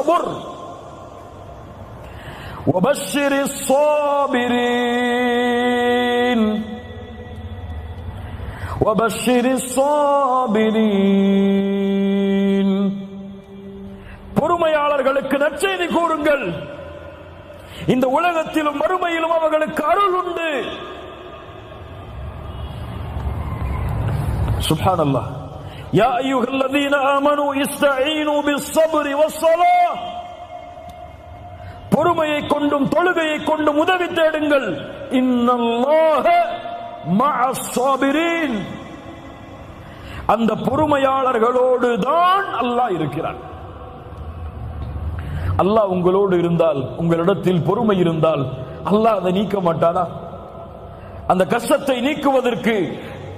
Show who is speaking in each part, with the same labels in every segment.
Speaker 1: الصبر وبشر الصابرين وبشر الصابرين. பொறுமையாளர்களுக்கு நற்செய்தி கூறுங்கள், இந்த உலகத்திலும் மறுமையிலும் அவர்களுக்கு அருள் உண்டு. சுப்ஹானல்லாஹ். யா அய்யுஹல்லதீன ஆமனூ இஸ்தஈனூ பிஸ்ஸப்ரி வஸ்ஸலாஹ். பொறுமையை கொண்டும் தொழுகையை கொண்டும் உதவி தேடுங்கள். இன்னல்லாஹ மஅஸ் ஸாபிரீன். அந்த பொறுமையாளர்களோடு தான் அல்லாஹ் இருக்கிறான். அல்லாஹ் உங்களோடு இருந்தால், உங்களிடத்தில் பொறுமை இருந்தால் அல்லாஹ் அதை நீக்க மாட்டானா? அந்த கஷ்டத்தை நீக்குவதற்கு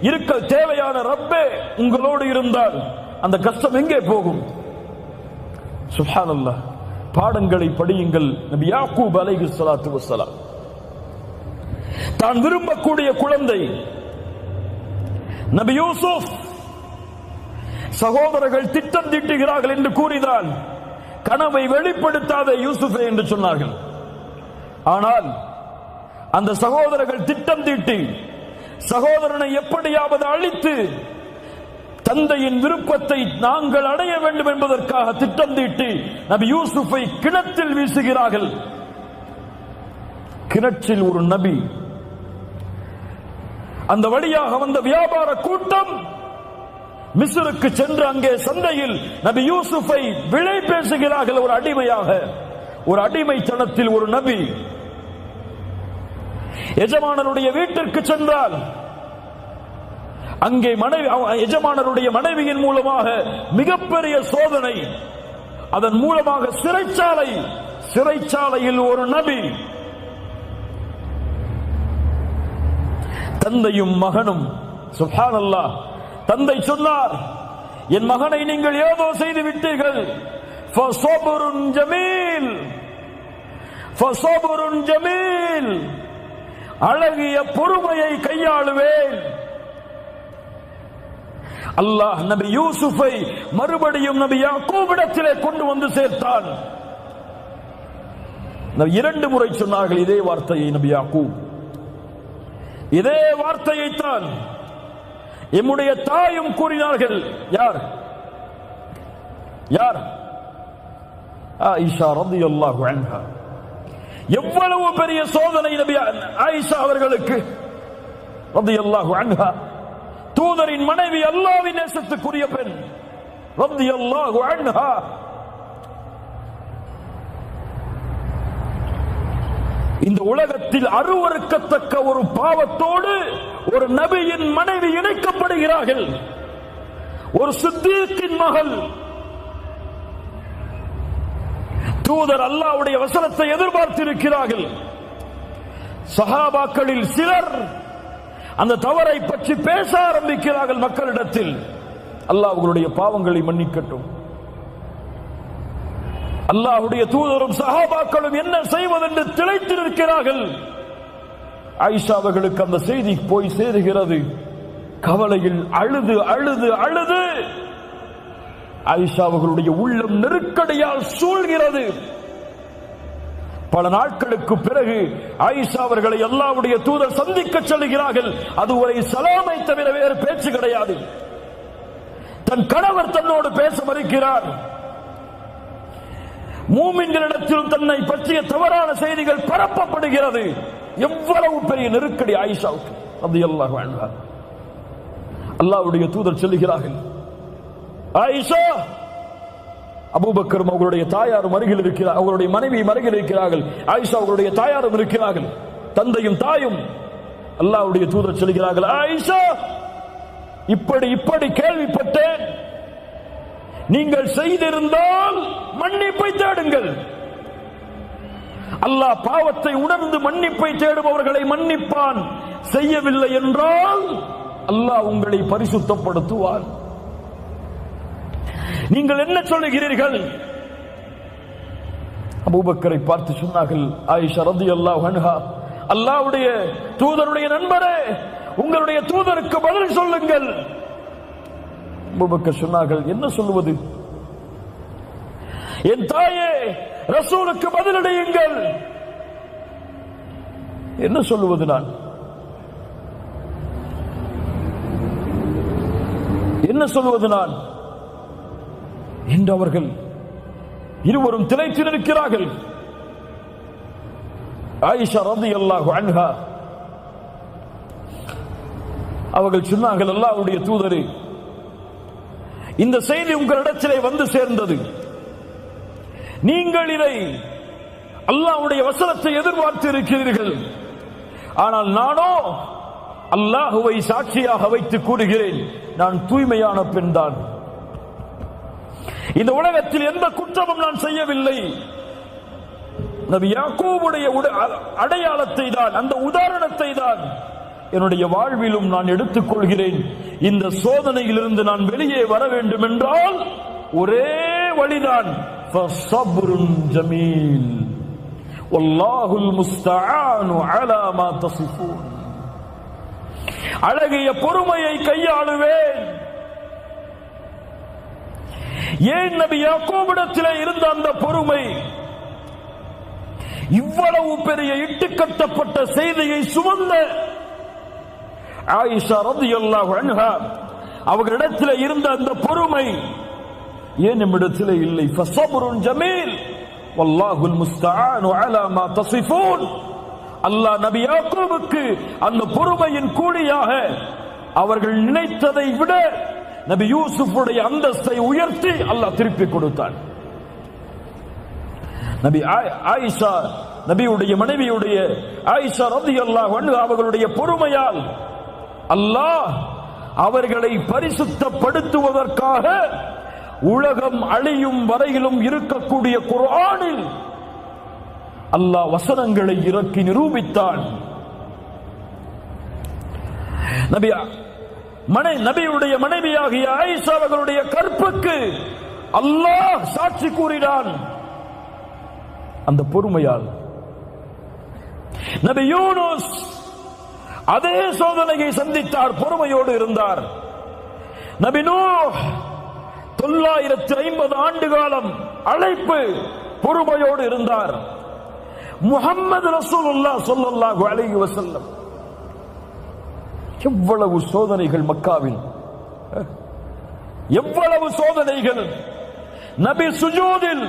Speaker 1: இருக்க தேவையான ரப்பே உங்களோடு இருந்தால் அந்த கஷ்டம் எங்கே போகும்? சுப்ஹானல்லாஹ். பாடங்களை படியுங்கள். நபி யாக்கூப் அலைஹிஸ்ஸலாத்து வஸ்ஸலாம் தான் விரும்பக்கூடிய குழந்தை நபி யூசுப், சகோதரர்கள் திட்டம் தீட்டுகிறார்கள் என்று கூறினான். கனவை வெளிப்படுத்தாத யூசுஃபே என்று சொன்னார்கள். ஆனால் அந்த சகோதரர்கள் திட்டம் தீட்டி சகோதரனை எப்படியாவது அழித்து தந்தையின் விருப்பத்தை நாங்கள் அடைய வேண்டும் என்பதற்காக திட்டம் தீட்டி நபி யூசுஃபை கிணற்றில் வீசுகிறார்கள். கிணற்றில் ஒரு நபி, அந்த வழியாக வந்த வியாபார கூட்டம் மிஸ்ருக்கு சென்று அங்கே சந்தையில் நபி யூசுஃபை விலை பேசுகிறார்கள். ஒரு அடிமையாக, ஒரு அடிமைத்தனத்தில் ஒரு நபி எஜமானருடைய வீட்டிற்கு சென்றால் அங்கே எஜமானருடைய மனைவியின் மூலமாக மிகப்பெரிய சோதனை, அதன் மூலமாக சிறைச்சாலையில் ஒரு நபி, தந்தையும் மகனும். சுப்ஹானல்லாஹ். தந்தை சொன்னார், என் மகனை நீங்கள் ஏதோ செய்து விட்டீர்கள். ஃபஸபுருன் ஜமீல், ஃபஸபுருன் ஜமீல். அழகிய பொறுமையை கையாளுவேன். அல்லாஹ் நபி யூசுஃபை மறுபடியும் நபி யாக்கூபிடத்திலே கொண்டு வந்து சேர்த்தான். இரண்டு முறை சொன்னார்கள் இதே வார்த்தையை நபி யாக்கூப். இதே வார்த்தையைத்தான் எம்முடைய தாயும் கூறினார்கள். யார்? ஆயிஷா ரலியல்லாஹு அன்ஹா. எவ்வளவு பெரிய சோதனை நபி ஆயிஷா அவர்களுக்கு ரலியல்லாஹு அன்ஹா. தூதரின் மனைவி, அல்லாஹ்வின் நேசத்துக்குரிய பெண் ரலியல்லாஹு அன்ஹா. இந்த உலகத்தில் அருவருக்கத்தக்க ஒரு பாவத்தோடு ஒரு நபியின் மனைவி இணைக்கப்படுகிறார்கள். ஒரு சித்தீக்கின் மகள். தூதர் அல்லாஹ்வுடைய வசனத்தை எதிர்பார்த்திருக்கிறார்கள். சஹாபாக்களில் சிலர் அந்த தவறை பற்றி பேச ஆரம்பிக்கிறார்கள் மக்களிடத்தில். அல்லாஹ் அவர்களுடைய பாவங்களை மன்னிக்கட்டும். அல்லாஹ்வுடைய தூதரும் சஹாபாக்களும் என்ன செய்வதென்று திளைத்து நிற்கிறார்கள். ஆயிஷா அவர்களுக்கு அந்த செய்தி போய் சேருகிறது. கவலையில் அழுது அழுது அழுது ஆயிஷா அவர்களுடைய உள்ளம் நெருக்கடியால் சூழ்கிறது. பல நாட்களுக்கு பிறகு ஆயிஷா அவர்களை அல்லாஹ்வுடைய தூதர் சந்திக்க செல்கிறார்கள். அதுவரை சலாமை தவிர வேறு பேச்சு கிடையாது. தன் கணவர் தன்னோடு பேச மறுக்கிறார். மூமின்களிடத்திலும் தன்னை பற்றிய தவறான செய்திகள் பரப்பப்படுகிறது. எவ்வளவு பெரிய நெருக்கடி ஆயிஷாவுக்கு ரலியல்லாஹு அன்ஹா. அல்லாஹ்வுடைய தூதர் சொல்லுகிறார்கள், ஆயிஷா, அபூபக்கர் அவர்களுடைய தாயாரும் அருகில் இருக்கிறார், அவருடைய மனைவியும் அருகில் இருக்கிறார்கள். ஆயிஷா அவர்களுடைய தாயாரும் இருக்கிறார்கள், தந்தையும் தாயும். அல்லாஹ்வுடைய தூதர் சொல்கிறார்கள், ஆயிஷா, இப்படி கேள்விப்பட்டேன். நீங்கள் செய்திருந்தால் மன்னிப்பை தேடுங்கள். அல்லாஹ் பாவத்தை உணர்ந்து மன்னிப்பை தேடுபவர்களை மன்னிப்பான். செய்யவில்லை என்றால் அல்லாஹ் உங்களை பரிசுத்தப்படுத்துவான். நீங்கள் என்ன சொல்லுகிறீர்கள்? அபூபக்கரை பார்த்து சொன்னார்கள், ஆயிஷா ரலியல்லாஹு அன்ஹா, அல்லாஹ்வுடைய தூதருடைய நண்பரே, உங்களுடைய தூதருக்கு பதில் சொல்லுங்கள். அபூபக்கர் சொன்னார்கள், என்ன சொல்லுவது? என் தாயே, ரசூலுக்கு பதிலடையுங்கள். என்ன சொல்லுவது நான்? என்ன சொல்வது நான் என்று அவர்கள் இருவரும் திளைத்து நிற்கிறார்கள். ஆயிஷா ரலியல்லாஹு அன்ஹா அவர்கள் சொன்னார்கள், அல்லாஹ்வுடைய தூதரே, இந்த செய்தி உங்களிடத்திலே வந்து சேர்ந்தது. நீங்கள் இதை அல்லாஹ்வுடைய வசனத்தை எதிர்பார்த்து இருக்கிறீர்கள். ஆனால் நானோ அல்லாஹுவை சாட்சியாக வைத்து கூறுகிறேன், நான் தூய்மையான பெண் தான். இந்த உலகத்தில் எந்த குற்றமும் நான் செய்யவில்லை. நபி யாக்கூபுடைய அடையாளத்தை தான், அந்த உதாரணத்தை தான் என்னுடைய வாழ்விலும் நான் எடுத்துக் கொள்கிறேன். இந்த சோதனையிலிருந்து நான் வெளியே வர வேண்டும் என்றால் ஒரே வழிதான், ஃபஸப்ருன் ஜமீல் வல்லாஹுல் முஸ்தஆனு அலா மா தஸிஃபூன். அழகிய பொறுமையை கையாளுவேன். ஏன் நபி யாக்கூபிடத்திலே இருந்த அந்த பொறுமை? இவ்வளவு பெரிய இட்டுக்கட்டப்பட்ட செய்தியை சுமந்த ஆயிஷா ரலியல்லாஹு அன்ஹா அவர்களிடத்தில் இருந்த அந்த பொறுமை ஏன் நம்மிடத்தில் இல்லை? ஃபஸப்ருன் ஜமீல் வல்லாஹுல் முஸ்தஆனு அலா மா தஸிஃபூன். அல்லாஹ் நபி யாக்கூபுக்கு அந்த பொறுமையின் கூலியாக அவர்கள் நினைத்ததை விட நபி யூசுஃபுடைய அந்தஸ்தை உயர்த்தி அல்லாஹ் திருப்பி கொடுத்தான். நபி ஆயிஷா, நபியுடைய மனைவியுடைய ஆயிஷா ரலியல்லாஹு அன்ஹா அவர்களுடைய பொறுமையால் அல்லாஹ் அவர்களை பரிசுத்தப்படுத்துவதற்காக உலகம் அழியும் வரையிலும் இருக்கக்கூடிய குர்ஆனில் அல்லாஹ் வசனங்களை இறக்கி நிரூபித்தான். நபியுடைய மனைவியாகிய ஆயிஷா அவர்களுடைய கற்புக்கு அல்லாஹ் சாட்சி கூறினான் அந்த பொறுமையால். நபி யூனுஸ் அதே சோதனையை சந்தித்தார், பொறுமையோடு இருந்தார். நபி நூஹ் 950 ஆண்டு காலம் அழைப்பு, பொறுமையோடு இருந்தார். முஹம்மது ரசூலுல்லாஹ் ஸல்லல்லாஹு அலைஹி வஸல்லம் எவ்வளவு சோதனைகள் மக்காவில், எவ்வளவு சோதனைகள். நபி சுஜூதில்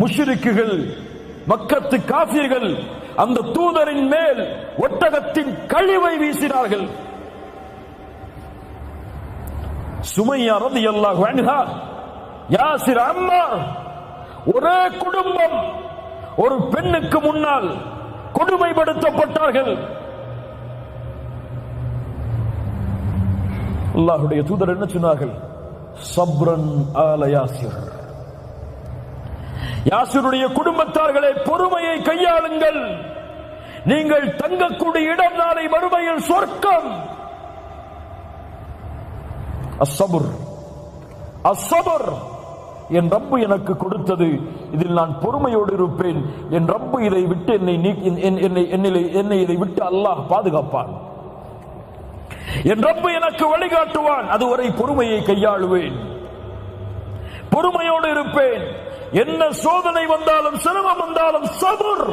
Speaker 1: முஷ்ரிக்குகள், மக்கத்து காஃபிர்கள் அந்த தூதரின் மேல் ஒட்டகத்தின் கழிவை வீசினார்கள். சுமையா ரலியல்லாஹு அன்ஹா, யாசிர், அம்மார், ஒரே குடும்பம் ஒரு பெண்ணுக்கு முன்னால் கொடுமைப்படுத்தப்பட்டார்கள். அல்லாஹ்வுடைய தூதர் என்ன சொன்னார்கள்? சப்ரன் ஆல யாசிர். யாசிருடைய குடும்பத்தார்களே, பொறுமையை கையாளுங்கள். நீங்கள் தங்கக்கூடிய இடம் நாளை மறுமையில் சொர்க்கம். அஸ்ஸபர், அஸ்ஸபர் என் ரப்பு எனக்கு கொடுத்தது, இதில் நான் பொறுமையோடு இருப்பேன். என் ரப்பு இதை விட்டு என்னை இதை விட்டு அல்லாஹ் பாதுகாப்பான். என் ரப்பு எனக்கு வழிகாட்டுவான். அதுவரை பொறுமையை கையாளுவேன், பொறுமையோடு இருப்பேன். என்ன சோதனை வந்தாலும், சிரமம் வந்தாலும் சபர்.